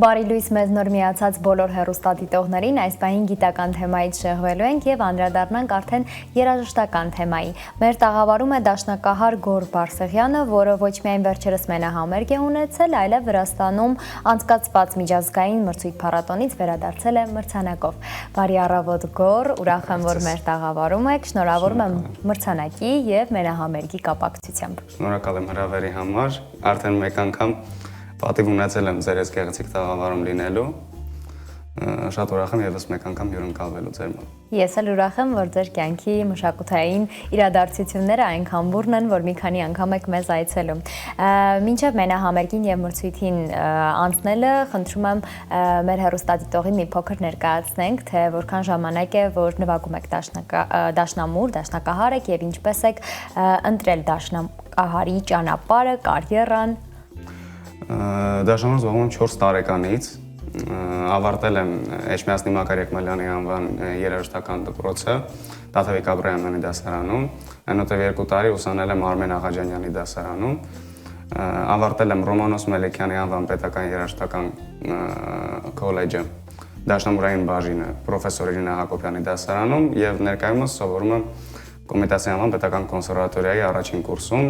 Բարի լույս մեզ նոր միացած բոլոր հեռուստադիտողներին, այս պահին գիտական թեմայից շեղվելու ենք և անդրադառնանք արդեն երաժշտական թեմայի։ Մեր տաղավարում է դաշնակահար Գոռ Բարսեղյանը, որը ոչ միայն վերջերս մենահամերգ է ունեցել, այլև Վրաստանում անցկացված միջազգային մրցույթ փառատոնից վերադարձել է մրցանակով։ Բարի առավոտ Գոռ, ուրախ եմ, որ մեր տաղավարում եք, շնորհավորում եմ մրցանակի և մենահամերգի կապակցությամբ։ Շնորհակալ եմ հրավերի համար, արդեն մեկ անգամ պատիվ ունեցել եմ ձեր այս գեղեցիկ տաղավարում լինելու, շատ ուրախ եմ ևս մեկ անգամ հյուրընկալվելու ձեր մոտ։ Ես էլ ուրախ եմ, որ ձեր կյանքի մշակութային իրադարձությունները այնքան բուրն են, որ մի քանի անգամ եք մեզ այցելում։ Մինչև մենահամերգին և մրցույթին անցնելը, խնդրում եմ մեր հեռուստադիտողին մի փոքր ներկայացնենք, թե որքան ժամանակ է, որ նվագում եք դաշնամուր, դաշնակահար եք և ինչպես եք ընտրել դաշնակահարի ճանապարհը, կարիերան։ Դաշնամուր զբաղվում եմ 4 տարեկանից, ավարտել եմ Էջմիածնի Մակար Եկմալյանի անվան երաժշտական դպրոցը Տաթևիկ Աբրահամյանի դասարանում, այնուհետև 2 տարի ուսանել եմ Արմեն Աղաջանյանի դասարանում, ավարտել եմ Ռոմանոս Մելեքյանի անվան պետական երաժշտական քոլեջը դաշնամուրային բաժինը պրոֆեսոր Իրինա Հակոբյանի դասարանում և ներկայումս սովորում եմ Կոմիտասի անվան պետական կոնսերվատորիայի առաջին կուրսում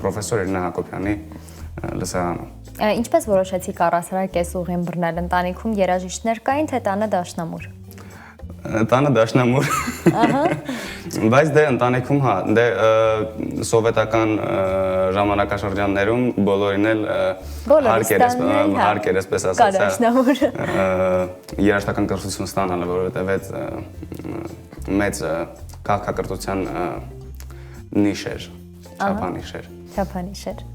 պրոֆեսոր Իրինա Հակոբյանի լսարանում։ Ինչպես որոշեցիք առասարակ այս ուղին բռնել, ընտանիքում երաժիշտներ կային, թե տանը դաշնամուր։ Տանը դաշնամուր։ Բայց դե ընտանիքում հա, դե սովետական ժամանակաշրջաններում բոլորին էլ հարկ էր, այսպես ասած, երաժշտական կրթություն ստանալը, որովհետև այդ մեծ քաղաքակրթության նիշ էր, չափանիշ էր։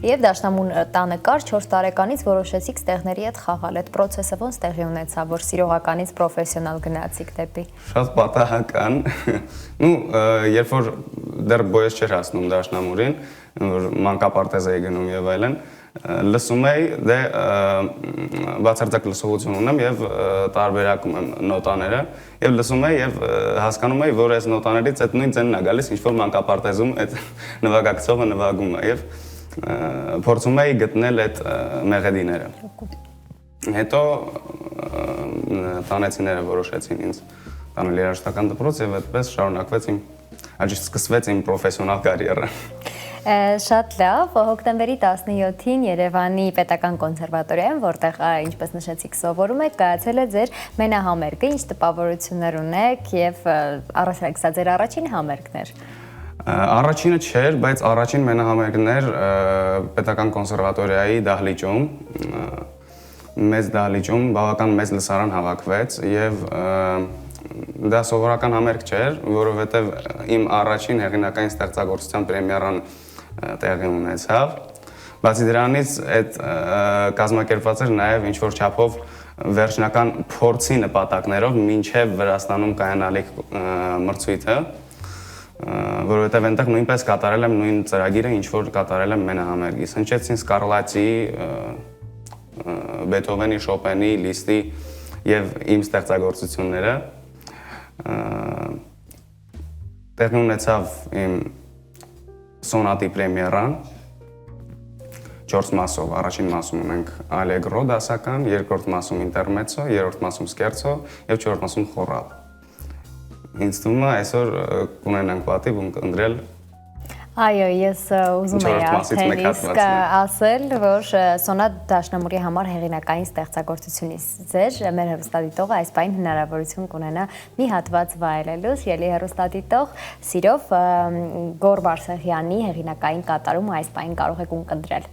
Եվ դաշնամուր տանը կար, 4 տարեկանից որոշեցիք ստեղների հետ խաղալ, այդ պրոցեսը ոնց տեղի ունեցավ, որ սիրողականից պրոֆեսիոնալ գնացիք դեպի։ Շատ պատահական, երբ որ դեռ բոյս չէր հասնում դաշնամուրին, որ մանկապարտեզ էի գնում և այլն, լսում էի, դե բացարձակ լսողություն ունեմ և տարբերակում եմ նոտաները և լսում էի և հասկանում էի, որ այս նոտաներից այդ նույն ձենն է գալիս, ինչ-որ մանկապարտեզում այդ նվագակցողը նվագում է և փորձում էի գտնել այդ մեղեդիները։ Հետո տանեցիները որոշեցին ինձ տանել երաժշտական դպրոց և այդպես շարունակվեց սկսվեց իմ պրոֆեսիոնալ կարիերը։ Շատ լավ, հոկտեմբերի 17-ին Երևանի պետական կոնսերվատորիայում, որտեղ ինչպես նշեցիք սովորում եք, կայացել է ձեր մենահամերգը, ինչ տպավորություններ ունեք և առասարակ սա ձեր առաջին համերգն էր։ Առաջինը չէր, բայց առաջին մենահամերգներ պետական կոնսերվատորիայի դահլիճում, մեծ դահլիճում բավական մեծ լսարան հավաքվեց և դա սովորական համերգ չէր, որովհետև իմ առաջին հեղինակային ստեղծագործության պրեմիերան տեղի ունեցավ։ Բացի դրանից այդ կազմակերպված էր նաև ինչ-որ չափով վերջնական փորձի նպատակներով մինչև Վրաստանում կայանալիք մրցույթը, որովհետև այնտեղ նույնպես կատարել եմ նույն ծրագիրը, ինչ որ կատարել եմ մենահամերգից։ Հնչեցին Սկարլատի, Բեթհովենի, Շոպենի, Լիստի և իմ ստեղծագործությունները։ Տեղի ունեցավ իմ սոնատի պրեմիերան 4 մասով, առաջին մասում ունենք ալեգրո դասական, երկրորդ մասում ինտերմեցո, երրորդ մասում սկերցո և չորրորդ մասում խորալ։ Ինձ թվում է այսօր կունենանք պատիվ ընտրել։ Այո, ես ուզում եի արդեն իսկ ասել, որ սոնատ դաշնամուրի համար հեղինակային ստեղծագործությունից ձեր մեր հեռուստադիտողը այս պահին հնարավորություն կունենա մի հատված վայելելու, սիրելի հեռուստադիտող, սիրով Գոռ Բարսեղյանի հեղինակային կատարումը այս պահին կարող եք ունկնդրել։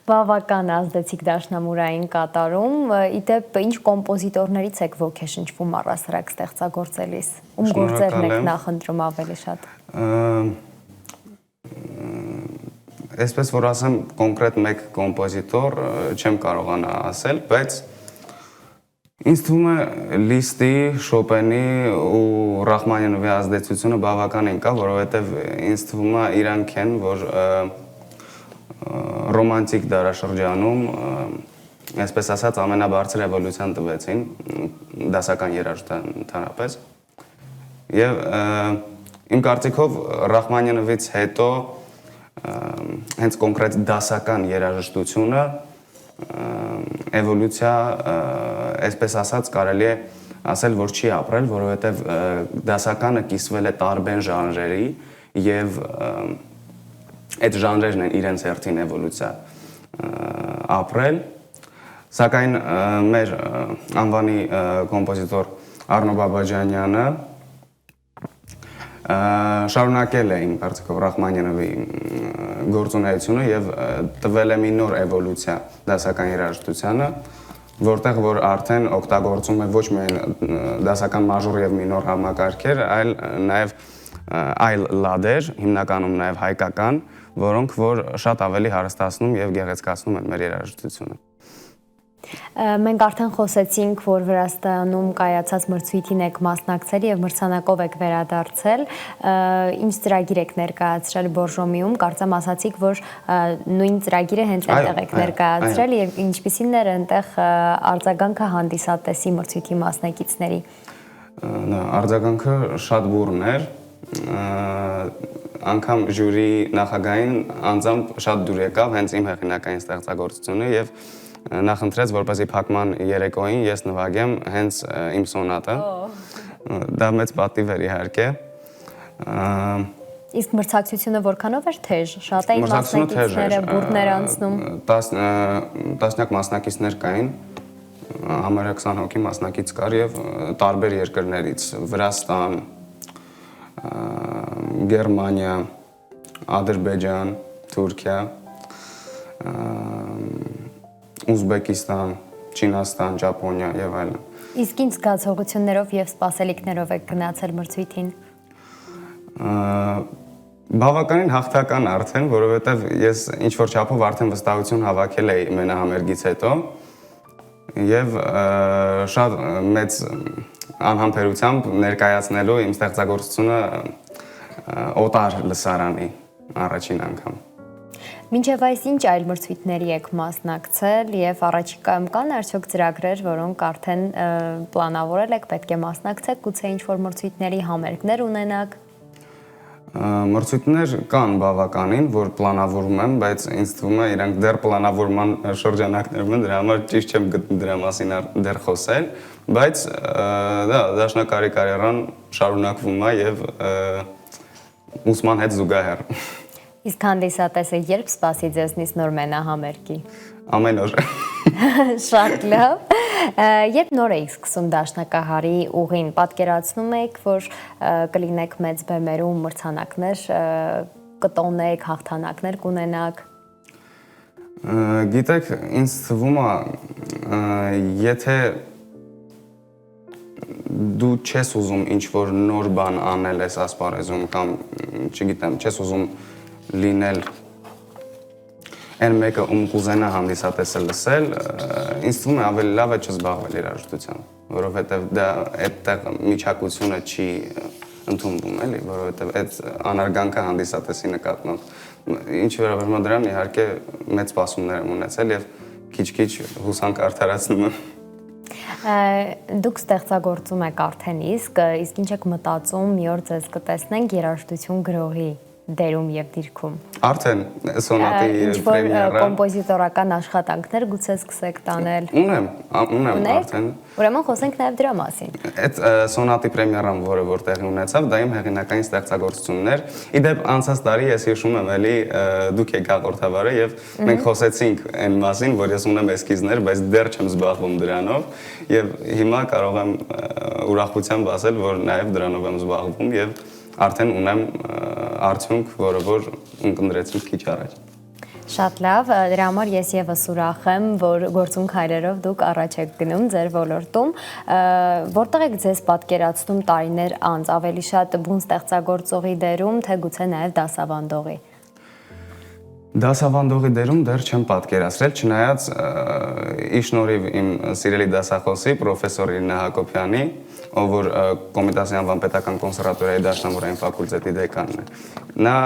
Բավական ազդեցիկ դաշնամուրային կատարում, իդեպ ինչ կոմպոզիտորներից եք ոգեշնչվում առասարակ ստեղծագործելիս, ում գործերն եք նախընտրում ավելի շատ։ Այսպես որ ասեմ, կոնկրետ մեկ կոմպոզիտոր չեմ կարողանա ասել, բայց ինձ թվում է Լիստի, Շոպենի ու Ռախմանինովի ազդեցությունը բավականին կա, որովհետև ինձ թվում է իրանք են, որ ռոմանտիկ դարաշրջանում, այսպես ասած, ամենաբարձր էվոլյուցիան տվեցին դասական երաժշտության ընդհանրապես։ Եվ իմ կարծիքով Ռախմանինովից հետո հենց կոնկրետ դասական երաժշտությունը էվոլյուցիա, այսպես ասած, կարելի է ասել, որ չի ապրել, որովհետև դասականը կիսվել է տարբեր ժանրերի եւ այդ ժանրերն են իրենց հերթին էվոլյուցիա ապրել, սակայն մեր անվանի կոմպոզիտոր Արնո Բաբաջանյանը շարունակել է իմ կարծիքով Ռախմանինովի գործունեությունը եւ տվել է մի նոր էվոլյուցիա դասական երաժշտությանը, որտեղ որ արդեն օգտագործում է ոչ միայն դասական մաժոր եւ մինոր համակարգեր, այլ նաեւ այլ լադեր, հիմնականում նաեւ հայկական, որոնք որ շատ ավելի հարստացնում եւ գեղեցկացնում են մեր երաժշտությունը։ Մենք արդեն խոսեցինք, որ Վրաստանում կայացած մրցույթին եք մասնակցել եւ մրցանակով եք վերադարձել, ինչ ծրագիր եք ներկայացրել Բորժոմիում, կարծեմ ասացիք, որ նույն ծրագիրը հենց այնտեղ եք ներկայացրել եւ ինչպիսին էր այնտեղ արձագանքը հանդիսատեսի մրցույթի մասնակիցների։ Արձագանքը շատ բուռն էր, անգամ ժյուրի նախագահին անձամբ շատ դուր եկավ հենց իմ հեղինակային ստեղծագործությունը եւ նախընտրեց, որպեսզի փակման երեկոյին ես նվագեմ հենց իմ սոնատը։ Դա մեծ պատիվ էր իհարկե։ Իսկ մրցակցությունը որքանով էր թեժ, շատ էին մասնակիցները, բուրդներ անցնում։ Տասնյակ մասնակիցներ կային, համարյա 20 հոգի մասնակից կար եւ տարբեր երկրներից՝ Վրաստան, Գերմանիա, Ադրբեջան, Թուրքիա, Ուզբեկիստան, Չինաստան, Ճապոնիա եւ այլն։ Իսկ ինչ զգացողություններով եւ սպասելիքներով եք գնացել մրցույթին։ Բավականին հաղթական արդեն, որովհետեւ ես ինչ որ չափով արդեն վստահություն հավաքել էի մենահամերգից հետո եւ շատ մեծ անհամբերությամբ ներկայացնելու իմ ստեղծագործությունը օտար լսարանի առաջին անգամ։ Մինչև այս ինչ այլ մրցույթների եք մասնակցել եւ առաջիկայում կան արդյոք ծրագրեր, որոնք արդեն պլանավորել եք, պետք է մասնակցեք, գուցե ինչ-որ մրցույթների համերգներ ունենաք։ Մրցույթներ կան բավականին, որ պլանավորում եմ, բայց ինձ թվում է իրանք դեռ պլանավորման շրջանակներում են, դրա համար ճիշտ չեմ գտնում դրա մասին դեռ խոսել, բայց դա դաշնակարի կարիերան շարունակվում է եւ ուսման հետ զուգահեռ։ Իսկ հանդիսատեսը երբ սպասի ձեզնից նոր մենահամերգի։ Ամեն օր։ Շատ լավ։ Երբ նոր եք սկսում դաշնակահարի ուղին, պատկերացնում եք, որ կլինեք մեծ բեմերում մրցանակներ, կտոնեք, հաղթանակներ կունենաք։ Գիտեք, ինձ թվում է, եթե դու չես ուզում ինչ-որ նոր բան անել այս ասպարեզում կամ, չգիտեմ, չես ուզում լինել այն մեկը ում կուզենա հանդիսատեսը լսել, ինձ թվում է ավելի լավ է չզբաղվել երաժշտությամբ, որովհետև դա այդտեղ միջակությունը չի ընդունվում, էլի, որովհետև այդ անարգանքը հանդիսատեսի նկատմամբ ինչ վերաբերում է դրան, իհարկե մեծ սպասումներ եմ ունեցել եւ քիչ-քիչ հուսանք արդարացնում եմ։ Դուք ստեղծագործում եք արդեն իսկ ինչ եք մտածում մի օր ձեզ կտեսնենք երաժշտություն գրողի դերում եւ դիրքում։ Արդեն սոնատի պրեմիերա կոմպոզիտորական աշխատանքներ գուցե սկսեք տանել։ Ունեմ արդեն։ Ուրեմն խոսենք նաեւ դրա մասին։ Այդ սոնատի պրեմիերան, որ տեղի ունեցավ, դա իմ հեղինակային ստեղծագործությունն էր։ Իդեպ անցած տարի ես հիշում եմ էլի դուք եք հաղորդավարը եւ մենք խոսեցինք այն մասին, որ ես ունեմ էսքիզներ, բայց դեռ չեմ զբաղվում դրանով եւ հիմա կարող եմ ուրախությամբ ասել, որ նաեւ դրանով եմ զբաղվում եւ արդեն ունեմ արդյունք, որը որ ընկնդրեցինք քիչ առաջ։ Շատ լավ, դրա համար ես եւս ուրախ եմ, որ գործուն քայլերով դուք առաջ եք գնում ձեր ոլորտում, որտեղ եք ձեզ պատկերացնում տարիներ անց, ավելի շատ բուն ստեղծագործողի դերում, թե գուցե նաեւ դասավանդողի։ Դասավանդողի դերում դեռ չեմ պատկերացրել, չնայած ի շնորհիվ իմ սիրելի դասախոսի պրոֆեսոր Իրինա Հակոբյանի, ով որ Կոմիտասի անվան պետական կոնսերվատորիայի դաշնամուրային ֆակուլտետի դեկանն է։ Նա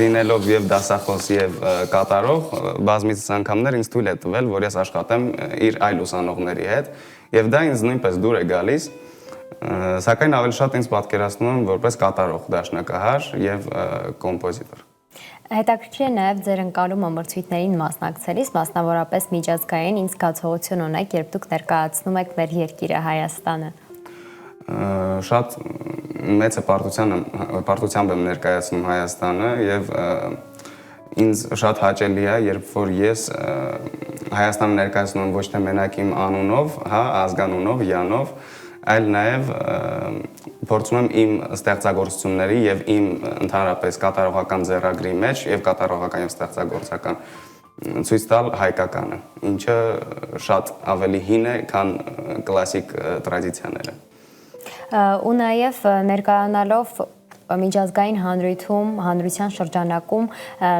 լինելով եւ դասախոս եւ կատարող, բազմիցս անգամներ ինձ թույլ է տվել, որ ես աշխատեմ իր այլ ուսանողների հետ, եւ դա ինձ նույնպես դուր է գալիս, սակայն ավելի շատ ինձ պատկերացնում եմ որպես կատարող դաշնակահար եւ կոմպոզիտոր։ Հետաքրքիր է նաև ձեր ընկալումը մրցույթներին մասնակցելիս, մասնավորապես միջազգային ինչ զգացողություն ունեք, երբ դուք ներկայացնում եք մեր երկիրը Հայաստանը։ Շատ մեծ պարտությամբ եմ ներկայացնում Հայաստանը եւ ինձ շատ հաճելի է, երբ որ ես Հայաստանը ներկայացնում եմ ոչ թե մենակ իմ անունով, հա, ազգանունով, յանով, այլ նաև փորձում եմ իմ ստեղծագործությունների եւ իմ ընդհանրապես կատարողական ձեռագրի մեջ եւ կատարողական եւ ստեղծագործական ցույց տալ հայկականը, ինչը շատ ավելի հին է, քան կլասիկ տրադիցիաները։ Ու նաեւ ներկայանալով միջազգային հանրության շրջանակում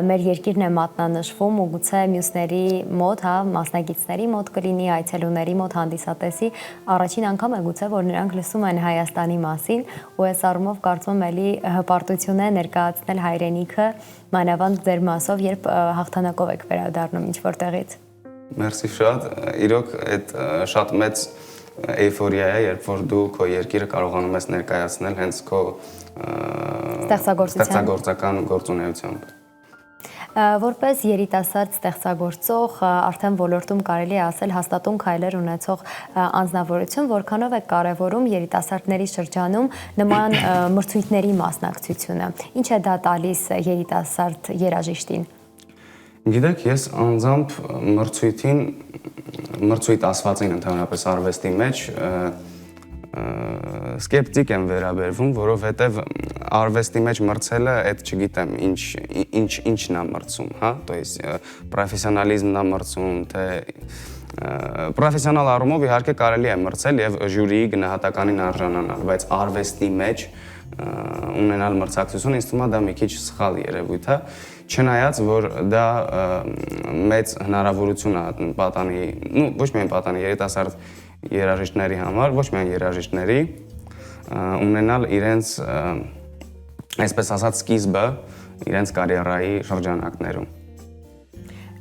մեր երկիրն է մատնանշվում ու գուցե մյուսների մոտ, հա, մասնագետների մոտ կլինի, այցելուների մոտ, հանդիսատեսի առաջին անգամ է գուցե, որ նրանք լսում են Հայաստանի մասին ու այս առումով կարծում եմ էլի հպարտություն է ներկայացնել հայրենիքը, մանավանդ ձեր մասով, երբ հաղթանակով եք վերադառնում ինչ-որ տեղից։ Մերսի շատ, իրոք այդ շատ մեծ էյֆորիա է, երբ որ դու քո երկիրը կարողանում ես ներկայացնել հենց քո ստեղծագործական գործունեությամբ։ Որպես երիտասարդ ստեղծագործող, արդեն ոլորտում կարելի է ասել հաստատուն քայլեր ունեցող անձնավորություն, որքանով է կարևորում երիտասարդների շրջանում նման մրցույթների մասնակցությունը։ Ինչ է դա տալիս երիտասարդ երաժիշտին։ Գիտեք, ես անձամբ մրցույթ ասվածին ընդհանրապես արվեստի մեջ սկեպտիկ եմ վերաբերվում, որովհետև արվեստի մեջ մրցելը այդ չգիտեմ ինչն է մրցում, հա, то есть պրոֆեսիոնալիզմն է մրցում, թե պրոֆեսիոնալ առումով իհարկե կարելի է մրցել եւ ժյուրիի գնահատականին արժանանալ, բայց արվեստի մեջ ունենալ մրցակցություն ինձ թվում է դա մի քիչ սխալ երևույթ է, չնայած որ դա մեծ հնարավորություն է պատանի, ոչ միայն պատանի երիտասարդ երաժիշտների համար, ոչ միայն երաժիշտների ունենալ իրենց, այսպես ասած, սկիզբը իրենց կարիերայի շրջանակներում։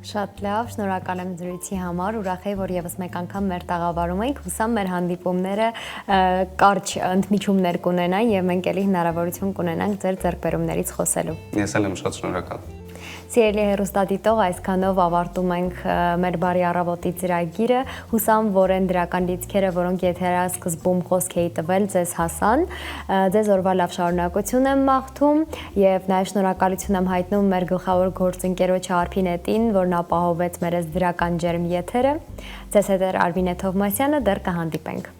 Շատ լավ, շնորհակալ եմ զրույցի համար, ուրախ եմ, որ եւս մեկ անգամ մեր տաղավարում ենք, հուսամ մեր հանդիպումները կարճ ընդմիջումներ կունենան եւ մենք ելի հնարավորություն կունենանք ձեր ձեռքբերումներից խոսելու։ Ես էլ եմ շատ շնորհակալ։ Սիրելի հեռուստադիտող, այսքանով ավարտում ենք մեր բարի առավոտի ծրագիրը, հուսամ, որ այն դրական լիցքերը, որոնք եթերասկզբում խոսք էի տվել, ձեզ հասան, ձեզ օրվա լավ շարունակություն եմ մաղթում եւ նաեւ շնորհակալություն եմ հայտնում մեր գլխավոր գործընկերոջ Արփինետին, որն ապահովեց մեր այս դրական ջերմ եթերը։ Ձեզ հետ էր Արմինե Թովմասյանը, դեռ կհանդիպենք։